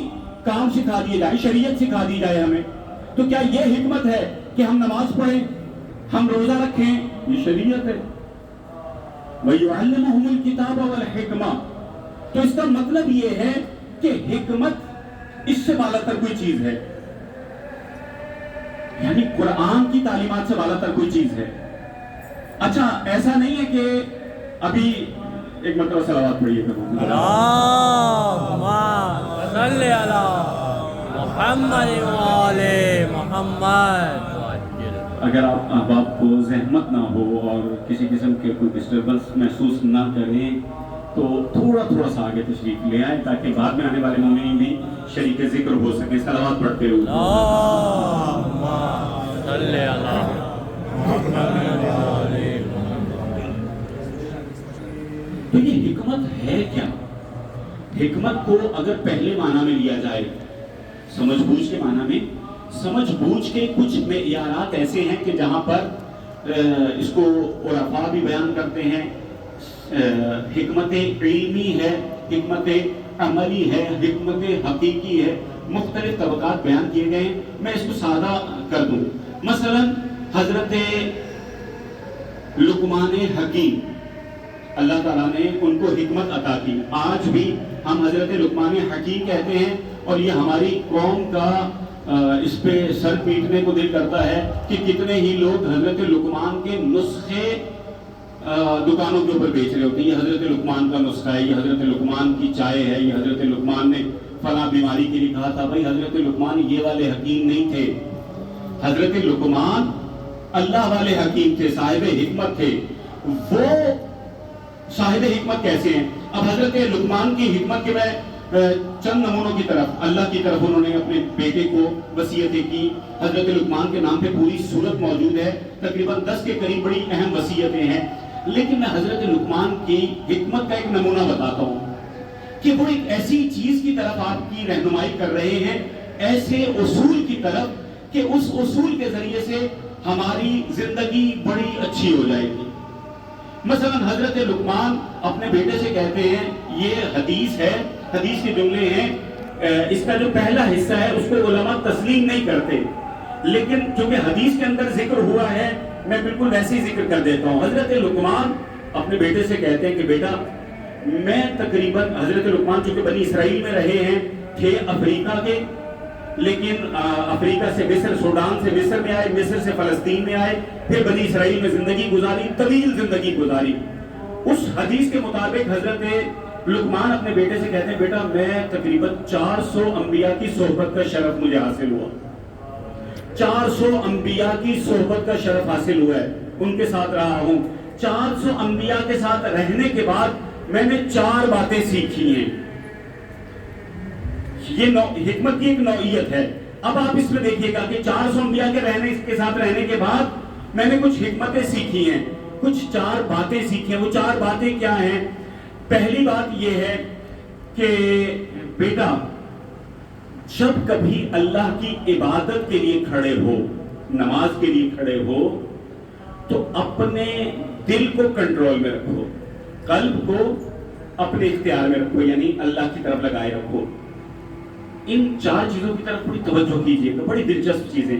Speaker 3: کام سکھا دیے جائیں، شریعت سکھا دی جائے ہمیں؟ تو کیا یہ حکمت ہے کہ ہم نماز پڑھیں، ہم روزہ رکھیں؟ یہ شریعت ہے. وَيُعَلِّمُهُمُ الْكِتَابَ وَالْحِکْمَةَ. تو اس کا مطلب یہ ہے کہ حکمت اس سے بالا تر کوئی چیز ہے، یعنی قرآن کی تعلیمات سے بالا تر کوئی چیز ہے. اچھا ایسا نہیں ہے کہ ابھی ایک مرتبہ صلوات پڑھیے گا
Speaker 5: اللہم صلی علی محمد وآل محمد.
Speaker 3: اگر آپ کو زحمت نہ ہو اور کسی قسم کے کوئی ڈسٹربنس محسوس نہ کریں تو تھوڑا سا آگے تشریف لے آئیں تاکہ بعد میں آنے والے مومنین بھی شریک ذکر ہو سکے. صلوات پڑھتے ہوئے
Speaker 5: اللہم صلی علی محمد وآل محمد.
Speaker 3: تو یہ حکمت ہے کیا؟ حکمت کو اگر پہلے معنی میں لیا جائے، سمجھ بوجھ کے معنی میں، سمجھ بوجھ کے کچھ معیارات ایسے ہیں کہ جہاں پر اس کو عرفاء بھی بیان کرتے ہیں. حکمت علمی ہے، حکمت عملی ہے، حکمت حقیقی ہے، مختلف طبقات بیان کیے گئے ہیں. میں اس کو سادہ کر دوں. مثلا حضرت لقمان حکیم، اللہ تعالیٰ نے ان کو حکمت عطا کی. آج بھی ہم حضرت لقمان حکیم کہتے ہیں اور یہ ہماری قوم کا اس پہ سر پیٹنے کو دل کرتا ہے کہ کتنے ہی لوگ حضرت لقمان کے نسخے دکانوں کے اوپر بیچ رہے ہوتے ہیں. یہ حضرت لقمان کا نسخہ ہے، یہ حضرت لقمان کی چائے ہے، یہ حضرت لقمان نے فلاں بیماری کے لیے کہا تھا. بھائی حضرت لقمان یہ والے حکیم نہیں تھے. حضرت لقمان اللہ والے حکیم تھے، صاحب حکمت تھے. وہ صاحب حکمت کیسے ہیں. اب حضرت لقمان کی حکمت کے میں چند نمونوں کی طرف, اللہ کی طرف انہوں نے اپنے بیٹے کو وصیتیں کی. حضرت لقمان کے نام پہ پوری سورت موجود ہے, تقریباً 10 کے قریب بڑی اہم وصیتیں ہیں. لیکن میں حضرت لقمان کی حکمت کا ایک نمونہ بتاتا ہوں کہ وہ ایک ایسی چیز کی طرف آپ کی رہنمائی کر رہے ہیں, ایسے اصول کی طرف کہ اس اصول کے ذریعے سے ہماری زندگی بڑی اچھی ہو جائے گی. مثلا حضرت لقمان اپنے بیٹے سے کہتے ہیں, یہ حدیث ہے, حدیث کے جملے ہیں, اس کا جو پہلا حصہ ہے اس کو علماء تسلیم نہیں کرتے, لیکن چونکہ حدیث کے اندر ذکر ہوا ہے میں بالکل ویسے ہی ذکر کر دیتا ہوں. حضرت لقمان اپنے بیٹے سے کہتے ہیں کہ بیٹا میں تقریباً, حضرت لقمان چونکہ بنی اسرائیل میں رہے ہیں, تھے افریقہ کے, لیکن افریقہ سے مصر, سوڈان سے مصر میں آئے, مصر سے فلسطین میں آئے, پھر بنی اسرائیل میں زندگی گزاری, طویل زندگی گزاری. اس حدیث کے مطابق حضرت لقمان اپنے بیٹے سے کہتے ہیں بیٹا میں تقریباً 400 انبیاء کی صحبت کا شرف مجھے حاصل ہوا, 400 انبیاء کی صحبت کا شرف حاصل ہوا ہے, ان کے ساتھ رہا ہوں. 400 انبیاء کے ساتھ رہنے کے بعد میں نے 4 باتیں سیکھی ہیں. یہ حکمت کی ایک نوعیت ہے. اب آپ اس میں دیکھیے گا کہ 400 انبیاء کے ساتھ رہنے کے بعد میں نے کچھ حکمتیں سیکھی ہیں, کچھ 4 باتیں سیکھی ہیں. وہ 4 باتیں کیا ہیں؟ پہلی بات یہ ہے کہ بیٹا جب کبھی اللہ کی عبادت کے لیے کھڑے ہو, نماز کے لیے کھڑے ہو, تو اپنے دل کو کنٹرول میں رکھو, قلب کو اپنے اختیار میں رکھو, یعنی اللہ کی طرف لگائے رکھو. ان 4 چیزوں کی طرف بڑی توجہ کیجیے گا, بڑی دلچسپ چیزیں.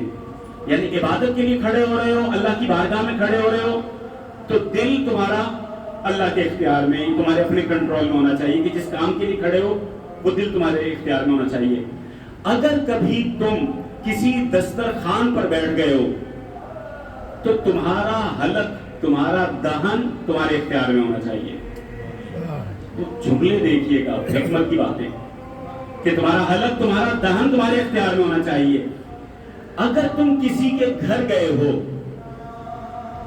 Speaker 3: یعنی عبادت کے لیے کھڑے ہو رہے ہو, اللہ کی بارگاہ میں کھڑے ہو رہے ہو, تو دل تمہارا اللہ کے اختیار میں, تمہارے اپنے کنٹرول میں ہونا چاہیے, کہ جس کام کے لیے کھڑے ہو وہ دل تمہارے اختیار میں ہونا چاہیے. اگر کبھی تم کسی دسترخوان پر بیٹھ گئے ہو تو تمہارا حلق, تمہارا دہن تمہارے اختیار میں ہونا چاہیے. تو جملے دیکھیے گا, حکمت کی باتیں, کہ تمہارا حلق, تمہارا دہن تمہارے اختیار میں ہونا چاہیے. اگر تم کسی کے گھر گئے ہو,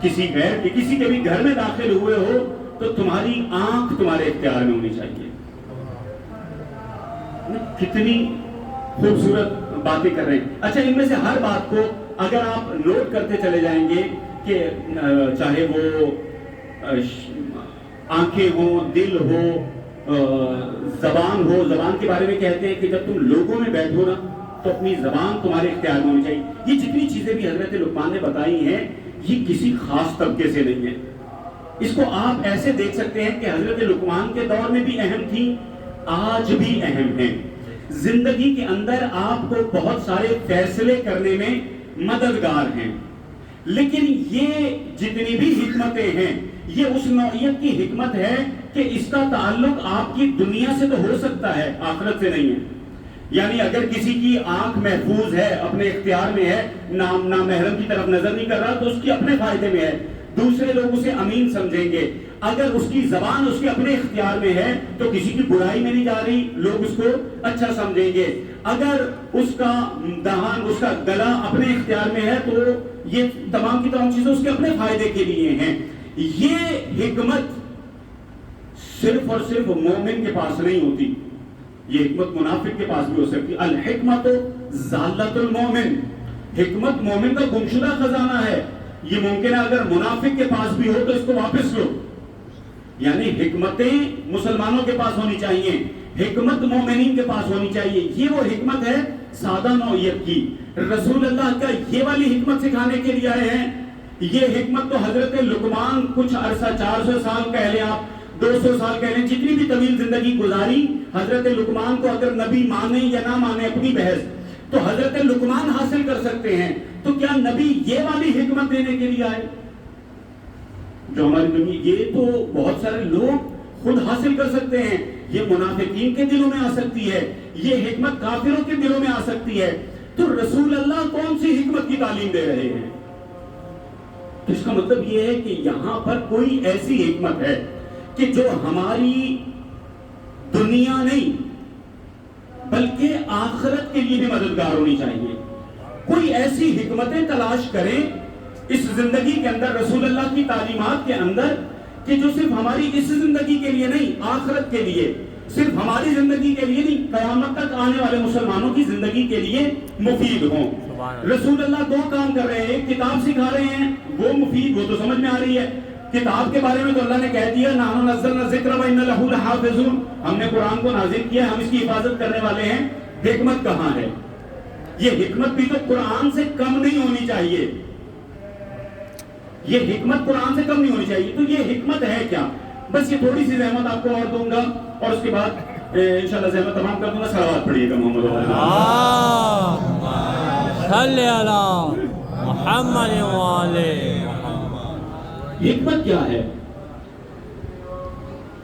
Speaker 3: کسی کے بھی گھر میں داخل ہوئے ہو, تو تمہاری آنکھ تمہارے اختیار میں ہونی چاہیے. کتنی خوبصورت باتیں کر رہے ہیں. اچھا, ان میں سے ہر بات کو اگر آپ نوٹ کرتے چلے جائیں گے کہ چاہے وہ آنکھیں ہوں, دل ہو, زبان ہو, زبان کے بارے میں کہتے ہیں کہ جب تم لوگوں میں بیٹھو نا تو اپنی زبان تمہارے اختیار میں ہونی چاہیے. یہ جتنی چیزیں بھی حضرت لقمان نے بتائی ہیں یہ کسی خاص طبقے سے نہیں ہے. اس کو آپ ایسے دیکھ سکتے ہیں کہ حضرت لقمان کے دور میں بھی اہم تھی, آج بھی اہم ہیں. زندگی کے اندر آپ کو بہت سارے فیصلے کرنے میں مددگار ہیں, لیکن یہ جتنی بھی حکمتیں ہیں یہ اس نوعیت کی حکمت ہے کہ اس کا تعلق آپ کی دنیا سے تو ہو سکتا ہے, آخرت سے نہیں ہے. یعنی اگر کسی کی آنکھ محفوظ ہے, اپنے اختیار میں ہے, نامحرم کی طرف نظر نہیں کر رہا, تو اس کی اپنے فائدے میں ہے, دوسرے لوگ اسے امین سمجھیں گے. اگر اس کی زبان اس کے اپنے اختیار میں ہے تو کسی کی برائی میں نہیں جا رہی, لوگ اس کو اچھا سمجھیں گے. اگر اس کا دہان, اس کا گلا اپنے اختیار میں ہے تو یہ تمام کی تمام چیزیں اس کے اپنے فائدے کے لیے ہیں. یہ حکمت صرف اور صرف مومن کے پاس نہیں ہوتی, یہ حکمت منافق کے پاس بھی ہو سکتی. الحکمت ضالۃ المومن, حکمت مومن کا گمشدہ خزانہ ہے. یہ ممکن ہے اگر منافق کے پاس بھی ہو تو اس کو واپس لو. یعنی حکمتیں مسلمانوں کے پاس ہونی چاہیے, حکمت مومنین کے پاس ہونی چاہیے. یہ وہ حکمت ہے سادہ نوعیت کی. رسول اللہ کا یہ والی حکمت سکھانے کے لیے آئے ہیں. یہ حکمت تو حضرت لقمان کچھ عرصہ, 400 سال کہہ لیں آپ, 200 سال کہہ لیں, جتنی بھی طویل زندگی گزاری, حضرت لقمان کو اگر نبی مانے یا نہ مانے اپنی بحث, تو حضرت لقمان حاصل کر سکتے ہیں. تو کیا نبی یہ والی حکمت دینے کے لیے آئے جو ہماری دنیا, یہ تو بہت سارے لوگ خود حاصل کر سکتے ہیں. یہ منافقین کے دلوں میں آ سکتی ہے, یہ حکمت کافروں کے دلوں میں آ سکتی ہے. تو رسول اللہ کون سی حکمت کی تعلیم دے رہے ہیں؟ تو اس کا مطلب یہ ہے کہ یہاں پر کوئی ایسی حکمت ہے کہ جو ہماری دنیا نہیں بلکہ آخرت کے لیے بھی مددگار ہونی چاہیے. کوئی ایسی حکمتیں تلاش کریں اس زندگی کے اندر, رسول اللہ کی تعلیمات کے اندر, کہ جو صرف ہماری اس زندگی کے لیے نہیں، آخرت کے لیے، صرف ہماری زندگی کے لیے نہیں، قیامت تک آنے والے مسلمانوں کی زندگی کے لیے مفید ہوں۔ رسول اللہ 2 کام کر رہے ہیں، کتاب سکھا رہے ہیں، وہ مفید، وہ تو سمجھ میں آ رہی ہے۔ کتاب کے بارے میں تو اللہ نے کہہ دیا نحن نزلنا الذکر وإنا لہ لحافظون، ہم نے قرآن کو نازل کیا، ہم اس کی حفاظت کرنے والے ہیں۔ حکمت کہاں ہے؟ یہ حکمت بھی تو قرآن سے کم نہیں ہونی چاہیے، یہ حکمت قرآن سے کم نہیں ہونی چاہیے۔ تو یہ حکمت ہے کیا؟ بس یہ تھوڑی سی زحمت آپ کو اور دوں گا، اور اس کے بعد انشاءاللہ زحمت تمام کر دوں گا۔ صلوات پڑھیے گا محمد
Speaker 5: صلی علی محمد وعلی۔
Speaker 3: حکمت کیا ہے؟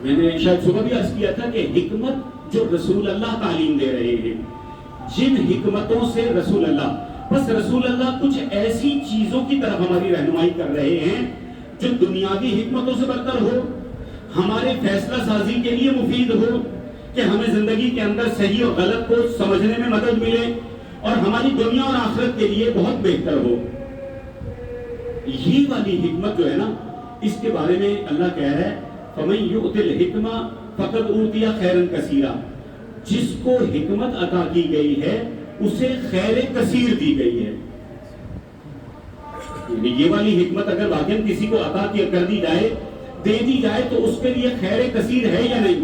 Speaker 3: میں نے شاید صبح بھی عرض کیا تھا کہ حکمت جو رسول اللہ تعلیم دے رہے ہیں، جن حکمتوں سے رسول اللہ کچھ ایسی چیزوں کی طرف ہماری رہنمائی کر رہے ہیں جو دنیاوی حکمتوں سے برتر ہو، ہمارے فیصلہ سازی کے لیے مفید ہو، کہ ہمیں زندگی کے اندر صحیح اور غلط کو سمجھنے میں مدد ملے، اور ہماری دنیا اور آخرت کے لیے بہت بہتر ہو۔ یہ والی حکمت جو ہے نا، اس کے بارے میں اللہ کہہ رہا ہے فَمَن يُؤْتِ الْحِكْمَةَ فَقَدْ أُوتِيَ خَيْرًا كَثِيرًا، جس کو حکمت عطا کی گئی ہے اسے خیر کثیر دی گئی ہے۔ یہ والی حکمت اگر واقعی کسی کو عطا کر دی جائے، دے دی جائے، تو اس کے لیے خیر کثیر ہے یا نہیں؟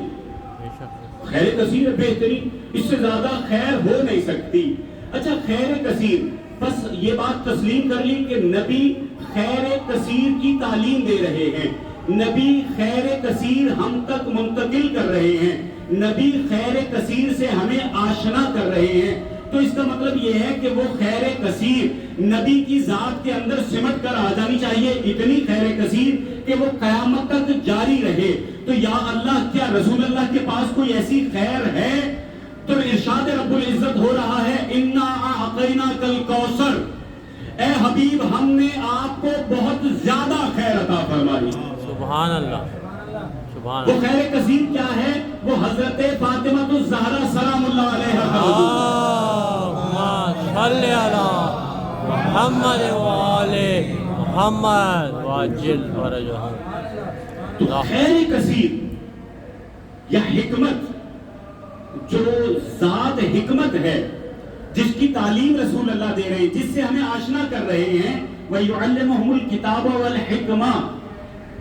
Speaker 3: خیر کثیر بہترین، اس سے زیادہ خیر ہو نہیں سکتی۔ اچھا، خیر کثیر، بس یہ بات تسلیم کر لی کہ نبی خیر کثیر کی تعلیم دے رہے ہیں، نبی خیر کثیر ہم تک منتقل کر رہے ہیں، نبی خیر کثیر سے ہمیں آشنا کر رہے ہیں۔ تو اس کا مطلب یہ ہے کہ وہ خیر کثیر نبی کی ذات کے اندر سمٹ کر آ جانی چاہیے، اتنی خیر کثیر کہ وہ قیامت تک جاری رہے۔ تو یا اللہ، کیا رسول اللہ کے پاس کوئی ایسی خیر ہے؟ تو ارشاد رب العزت ہو رہا ہے اِنَّا أَعْطَيْنَاكَ الْكَوْثَرَ، اے حبیب ہم نے آپ کو بہت زیادہ خیر عطا فرمائی۔
Speaker 5: سبحان اللہ، سبحان
Speaker 3: وہ
Speaker 5: اللہ۔
Speaker 3: خیر کثیر کیا ہے؟ وہ حضرت فاطمہ الزہرا سلام اللہ علیہا کا
Speaker 5: اللہم صلی علی محمد وعلی محمد وعجل فرجہم۔
Speaker 3: تو خیر کثیر یا حکمت، جو ذات حکمت ہے، جس کی تعلیم رسول اللہ دے رہے ہیں، جس سے ہمیں آشنا کر رہے ہیں، وَيُعَلِّمُهُمُ الْكِتَابَ وَالْحِكْمَةَ،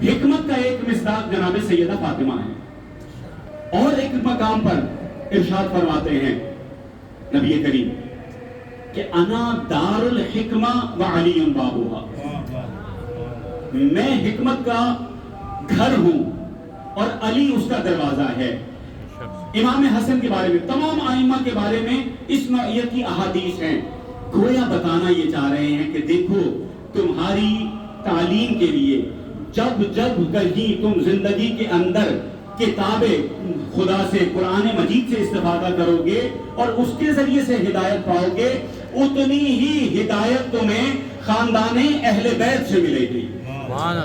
Speaker 3: حکمت کا ایک مصداق جناب سیدہ فاطمہ ہے۔ اور ایک مقام پر ارشاد فرماتے ہیں نبی کریم کہ انا دار الحکمہ وعلی بابوہا، میں حکمت کا گھر ہوں اور علی اس کا دروازہ ہے۔ امام حسن کے بارے میں، تمام ائمہ کے بارے میں اس نوعیت کی احادیث ہیں، گویا بتانا یہ چاہ رہے ہیں کہ دیکھو تمہاری تعلیم کے لیے جب کہیں تم زندگی کے اندر کتاب خدا سے، قرآن مجید سے استفادہ کرو گے اور اس کے ذریعے سے ہدایت پاؤ گے، اتنی ہی ہدایت تمہیں خاندان اہل بیت سے ملے گی۔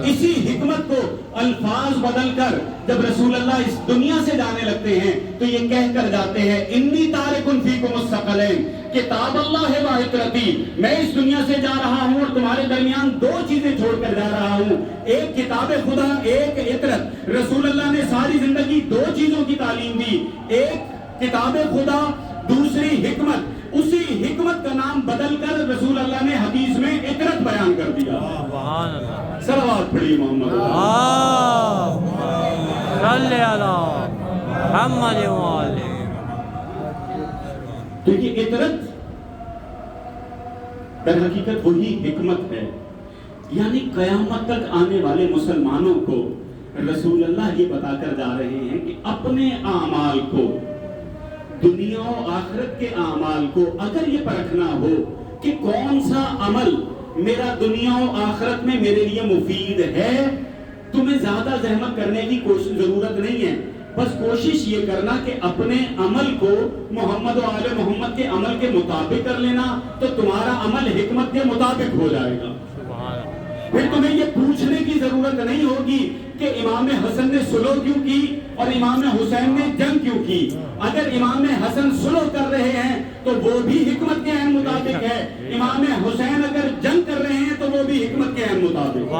Speaker 3: اسی حکمت کو الفاظ بدل کر جب رسول اللہ اس دنیا سے جانے لگتے ہیں تو یہ کہہ کر جاتے ہیں انی تارکن فیکم الثقلین، کتاب اللہ ہے وعطرتی، میں اس دنیا سے جا رہا ہوں اور تمہارے درمیان 2 چیزیں چھوڑ کر جا رہا ہوں، ایک کتاب خدا، ایک عطرت۔ رسول اللہ نے ساری زندگی 2 چیزوں کی تعلیم دی، ایک کتاب خدا، دوسری حکمت۔ اسی حکمت کا نام بدل کر رسول اللہ نے حدیث میں عطرت بیان کر دیا۔
Speaker 5: سبحان اللہ،
Speaker 3: صلوات پڑھیے محمد
Speaker 5: صلی علی محمد وعلی۔
Speaker 3: تو یہ عطرت در حقیقت وہی حکمت ہے، یعنی قیامت تک آنے والے مسلمانوں کو رسول اللہ یہ بتا کر جا رہے ہیں کہ اپنے اعمال کو، دنیا و آخرت کے اعمال کو اگر یہ پرکھنا ہو کہ کون سا عمل میرا دنیا و آخرت میں میرے لیے مفید ہے، تمہیں زیادہ زحمت کرنے کی ضرورت نہیں ہے، بس کوشش یہ کرنا کہ اپنے عمل کو محمد و آل محمد کے عمل کے مطابق کر لینا، تو تمہارا عمل حکمت کے مطابق ہو جائے گا۔ پھر تمہیں یہ پوچھنے کی ضرورت نہیں ہوگی کہ امام حسن نے سلو کیوں کی اور امام حسین نے جنگ کیوں کی۔ اگر امام حسن سلو کر رہے ہیں تو وہ بھی حکمت کے عین مطابق ہے، امام حسین اگر جنگ کر رہے ہیں تو وہ بھی حکمت کے عین مطابق ہے۔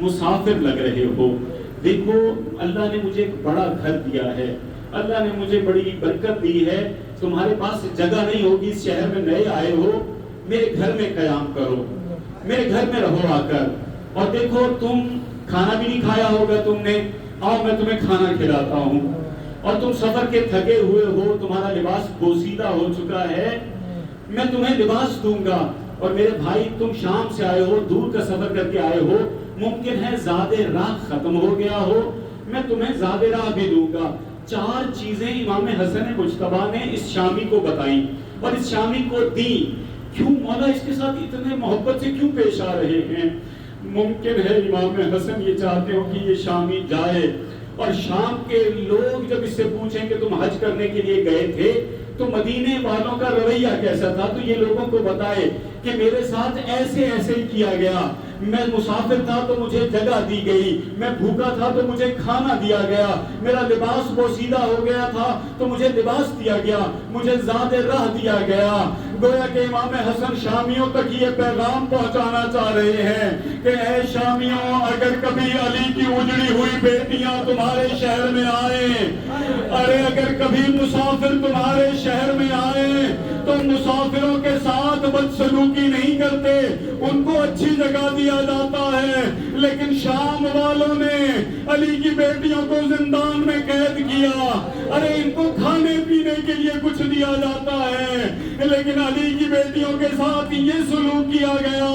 Speaker 3: مسافر لگ رہے ہو. دیکھو اللہ نے مجھے ایک بڑا گھر دیا ہے, اللہ نے مجھے بڑی برکت دی ہے, تمہارے پاس جگہ نہیں ہوگی, اس شہر میں نئے آئے ہو, میرے گھر میں قیام کرو, میرے گھر میں رہو آ کر. اور دیکھو تم کھانا بھی نہیں کھایا ہوگا تم نے, آؤ میں تمہیں کھانا کھلاتا ہوں. اور تم سفر کے تھکے ہوئے ہو, تمہارا لباس بوسیدہ ہو چکا ہے, میں تمہیں لباس دوں گا. اور میرے بھائی تم شام سے آئے ہو, دور کا سفر کر کے آئے ہو, ممکن ہے زاد راہ ختم ہو گیا ہو, میں تمہیں زاد راہ بھی دوں گا. 4 چیزیں امام حسن مجتبی نے اس شامی کو بتائیں اور اس شامی کو دیں. کیوں مولا اس کے ساتھ اتنے محبت سے کیوں پیش آ رہے ہیں؟ ممکن ہے امام حسن یہ چاہتے ہو کہ یہ شامی جائے, اور شام کے لوگ جب اس سے پوچھیں کہ تم حج کرنے کے لیے گئے تھے تو مدینے والوں کا رویہ کیسا تھا, تو یہ لوگوں کو بتائے کہ میرے ساتھ ایسے ایسے ہی کیا گیا, میں مسافر تھا تو مجھے جگہ دی گئی, میں بھوکا تھا تو مجھے کھانا دیا گیا, میرا لباس بوسیدہ ہو گیا تھا تو مجھے لباس دیا گیا, مجھے زاد راہ دیا گیا. گویا کہ امام حسن شامیوں تک یہ پیغام پہنچانا چاہ رہے ہیں کہ اے شامیوں, اگر کبھی علی کی اجڑی ہوئی بیٹیاں تمہارے شہر میں آئیں, ارے اگر کبھی مسافر تمہارے شہر میں آئیں تو مسافروں کے ساتھ بدسلوکی نہیں کرتے, ان کو اچھی جگہ دیا جاتا ہے. لیکن شام والوں نے علی کی بیٹیوں کو زندان میں قید کیا, ارے ان کو کھانے پینے کے لیے کچھ دیا جاتا ہے, لیکن علی کی بیٹیوں کے ساتھ یہ سلوک کیا گیا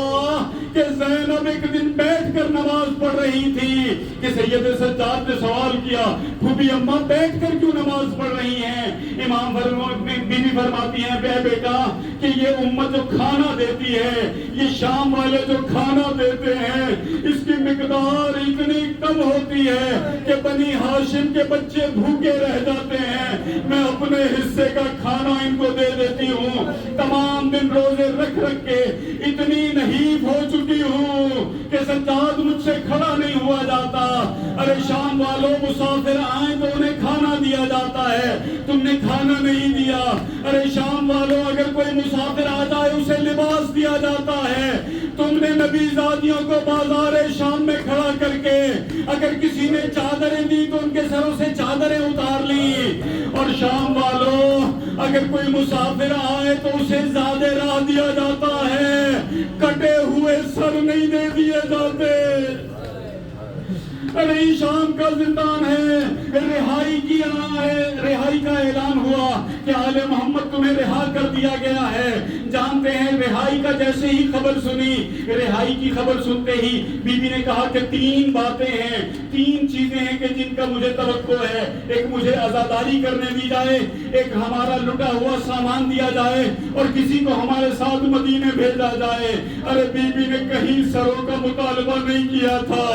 Speaker 3: کہ زینب ایک دن بیٹھ کر نماز پڑھ رہی تھی کہ سید سجاد نے سوال کیا, پھوپھی اماں بیٹھ کر کیوں نماز پڑھ رہی ہیں؟ امام بی بی فرماتی ہیں, بے بیٹا کہ یہ امت جو کھانا دیتی ہے, یہ شام والے جو کھانا دیتے ہیں, اس کی مقدار اتنی کم ہوتی ہے کہ بنی ہاشم کے بچے بھوکے رہ جاتے ہیں, میں اپنے حصے کا کھانا ان کو دے دیتی ہوں. تمام دن روزے رکھ رکھ کے اتنی نحیف ہو چکی ہوں کہ سجاد مجھ سے کھڑا نہیں ہوا جاتا. ارے شام والوں, مسافر آئیں تو انہیں کھانا دیا جاتا ہے, تم نے کھانا نہیں دیا. ارے شام والوں, اگر کوئی مسافر آ جائے اسے لباس دیا جاتا ہے, تم نے نبی زادیوں کو بازار شام میں کھڑا کر کے اگر کسی نے چادریں دی تو ان کے سروں سے چادریں اتار لی. اور شام والوں, اگر کوئی مسافر آئے تو اسے زاد راہ دیا جاتا ہے, کٹے ہوئے سر نہیں دے دیے جاتے. ارے شام کا زندان ہے, رہائی کا اعلان ہوا کہ آل محمد تمہیں رہا کر دیا گیا ہے. جانتے ہیں رہائی کا جیسے ہی خبر سنی, رہائی کی خبر سنتے ہی بی بی نے کہا کہ 3 باتیں ہیں, 3 چیزیں ہیں کہ جن کا مجھے توقع ہے. ایک مجھے عزاداری کرنے دی جائے, ایک ہمارا لٹا ہوا سامان دیا جائے, اور کسی کو ہمارے ساتھ مدینے بھیجا جائے. ارے بی بی نے کہیں سروں کا مطالبہ نہیں کیا تھا,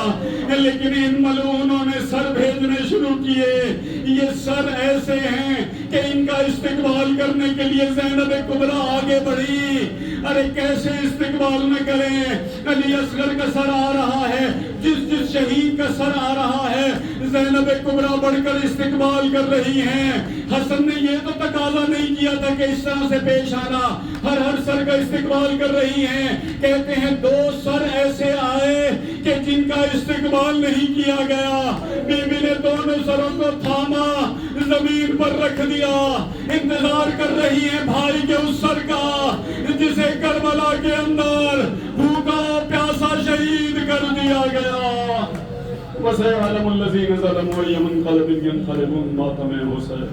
Speaker 3: لیکن ان ملعونوں نے سر بھیجنے شروع کیے. یہ سر ایسے ہیں کہ ان کا استقبال کرنے کے لیے زینب کبریٰ آگے بڑھی. ارے کیسے استقبال نہ کریں؟ علی اصغر کا سر آ رہا ہے, جس شہید کا سر آ رہا ہے, زینب کبریٰ بڑھ کر استقبال کر رہی ہیں. حسن نے یہ تو تقاضا نہیں کیا تھا کہ اس طرح سے پیش آنا, ہر سر کا استقبال کر رہی ہیں. کہتے ہیں 2 سر ایسے آئے کہ جن کا استقبال نہیں کیا گیا. بی بی نے دونوں سروں کو تھاما, زمین پر رکھ دیا, انتظار کر رہی ہے بھائی کے اس سر کا جسے کربلا کے اندر بھوکا پیاسا شہید کر دیا گیا. وَسَيَعْلَمُ الَّذِينَ ظَلَمُوا أَيَّ مُنقَلَبٍ يَنقَلِبُونَ مَاتَ مِنْ حُسَيْنٍ.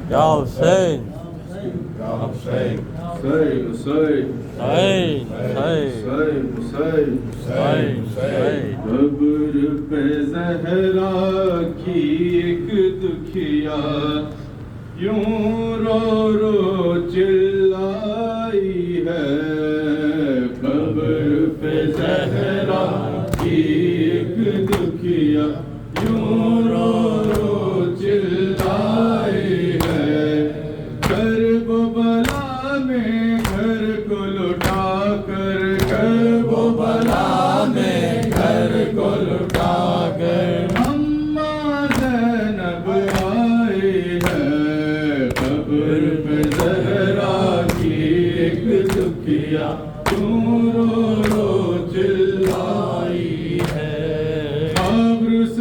Speaker 5: یا حسین,
Speaker 4: قبر پہ زہرا کی ایک دکھیا یوں رو رو چلائی ہے. قبر پہ زہرا کی ایک دکھیا یوں رو رو چلائی ہے. کرب بلا میں گھر کو لٹا کر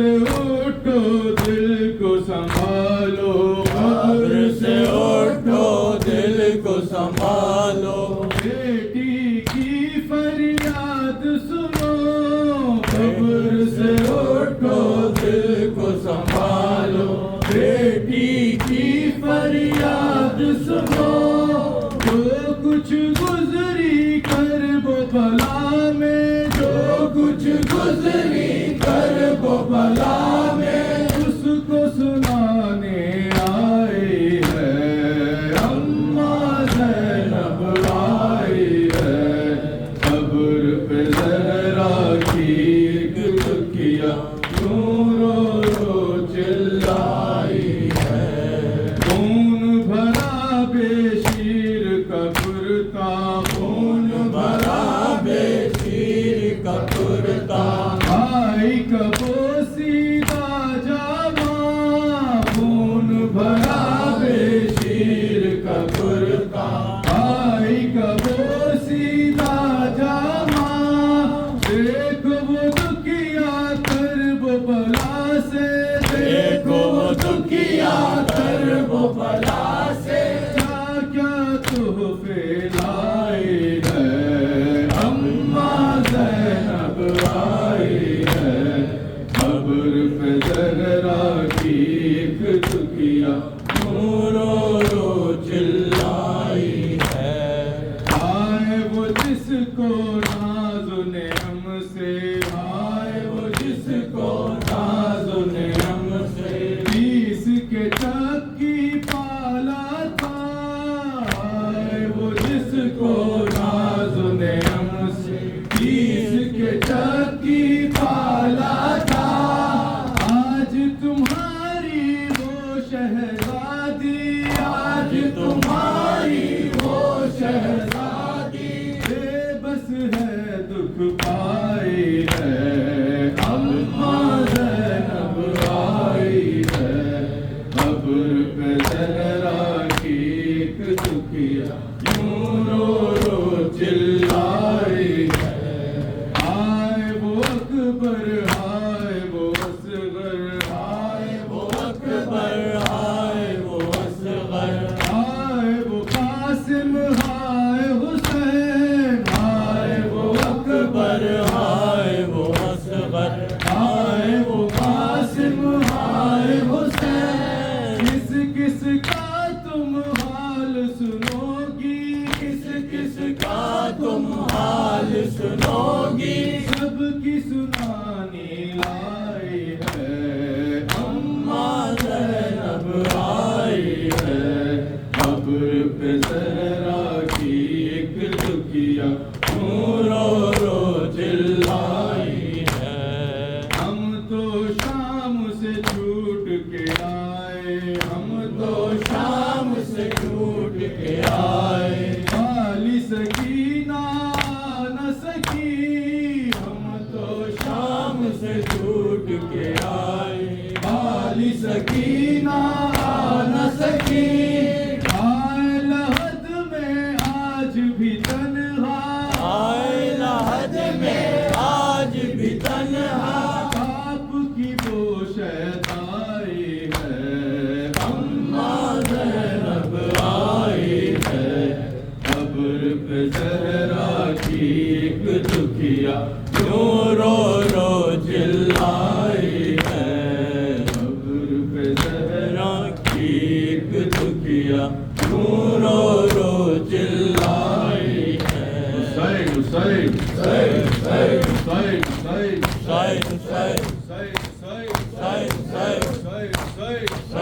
Speaker 3: سے اٹھو دل کو سنبھالو، قبر سے اٹھو دل کو سنبھالو، بیٹی کی فریاد سنو، قبر سے اٹھو دل کو سنبھالو، بیٹی کی فریاد سنو، جو کچھ گزری کرب و بلا میں، جو کچھ گزری کرب و بلا میں، اس کو سنانے آئی ہے اماں زینب آئی ہے، قبر پہ زہرا کی ایک تکیہ یوں رو رو چلائی ہے، خون بھرا بے شیر کا کرتا، خون بھرا بے شیر کا کرتا، آئی کبو سیدھا جاما، خون بھرا بے شیر کا کرتا، آئی کبو سیدھا جاما، دیکھو وہ دکھیا کرب و بلا سے، دیکھو وہ دکھیا کرب و بلا سے، کیا کیا تحفے لائی ہے اماں زینب آئی ہے، قبر پہ زہرا کی ایک تکیہ یوں رو رو چلائی ہے، آئے وہ جس کو ناز و نعم سے، آئے وہ جس کو ناز و نعم سے، پیس کے چکی پالا تھا، آئے وہ جس کو ناز و نعم سے، پیس کے چکی پالا تھا، آج تمہاری وہ شہزادی، آج تمہاری وہ شہزادی، بے بس ہے دکھ پائی ہے اماں زینب آئی ہے، قبر پہ زہرا کی ایک تکیہ یوں رو رو چلائی ہے، آئے وہ اکبر آئے وہ اصغر، آئے وہ اکبر آئے وہ اصغر، آئے وہ قاسم آئے حسین، آئے وہ اکبر آئے وہ اصغر، آئے وہ قاسم آئے حسین، کس کس کا تم حال سنو گی، کس کس کا تم حال سنو گی، سب کی سنانی لائی ہے اماں زینب آئی ہے، قبر پہ زہرا کی ایک تکیہ یوں رو رو چلائی ہے، ہم تو شام سے چھوٹ کے آئے، ہم تو شام سے چھوٹ کے آئے، والی سکینہ نہ سکی، ہم تو شام سے چھوٹ کے آئے، والی سکینہ نہ سکی، آئے لحد میں آج بھی تنہا، آئے لحد میں آج بھی تنہا، آپ کی وہ شہدائی ہے اماں زینب آئی ہے، قبر پہ زہرا کی ایک تکیہ یوں رو رو چلائی ہے، قبر پہ زہرا کی ایک تکیہ یوں رو رو چلائی ہے، حسین حسین حسین حسین حسین حسین حسین حسین حسین حسین حسین حسین